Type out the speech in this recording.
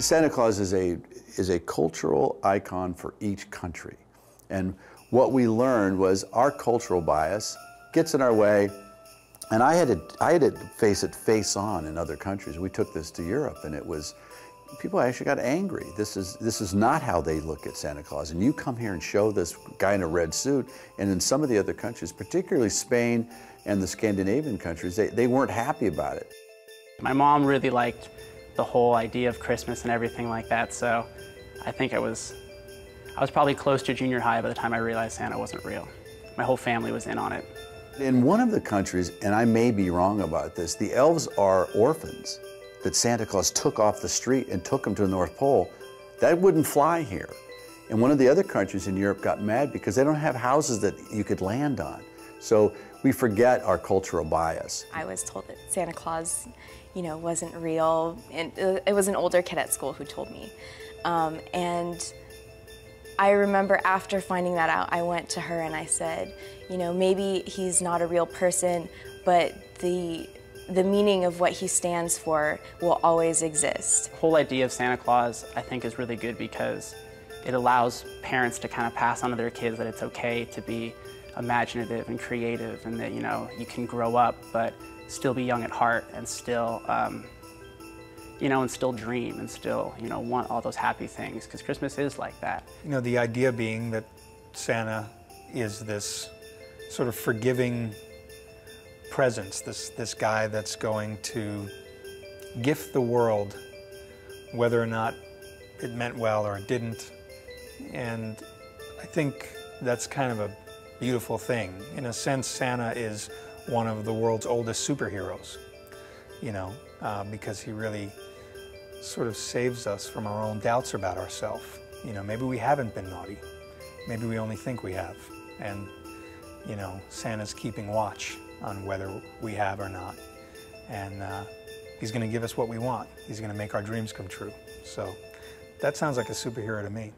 Santa Claus is a cultural icon for each country. And what we learned was our cultural bias gets in our way. And I had to face it face on in other countries. We took this to Europe, and it was, people actually got angry. This is not how they look at Santa Claus. And you come here and show this guy in a red suit, and in some of the other countries, particularly Spain and the Scandinavian countries, they weren't happy about it. My mom really liked the whole idea of Christmas and everything like that, so I think I was probably close to junior high by the time I realized Santa wasn't real. My whole family was in on it. In one of the countries, and I may be wrong about this, the elves are orphans that Santa Claus took off the street and took them to the North Pole. That wouldn't fly here. And one of the other countries in Europe got mad because they don't have houses that you could land on. So we forget our cultural bias. I was told that Santa Claus, wasn't real, and it was an older kid at school who told me. And I remember after finding that out, I went to her and I said, maybe he's not a real person, but the meaning of what he stands for will always exist. The whole idea of Santa Claus, I think, is really good because it allows parents to kind of pass on to their kids that it's okay to be imaginative and creative, and that, you can grow up but still be young at heart and still and still dream and still, want all those happy things, because Christmas is like that. The idea being that Santa is this sort of forgiving presence, this guy that's going to gift the world, whether or not it meant well or it didn't. And I think that's kind of a beautiful thing. In a sense, Santa is one of the world's oldest superheroes, because he really sort of saves us from our own doubts about ourselves. Maybe we haven't been naughty. Maybe we only think we have. And, Santa's keeping watch on whether we have or not. And he's going to give us what we want. He's going to make our dreams come true. So that sounds like a superhero to me.